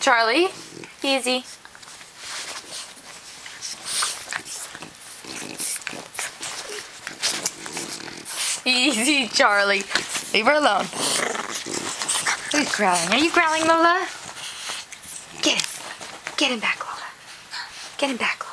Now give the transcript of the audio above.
Charlie, easy. Easy, Charlie. Leave her alone. Who's growling? Are you growling, Lola? Get him. Get him back, Lola. Get him back,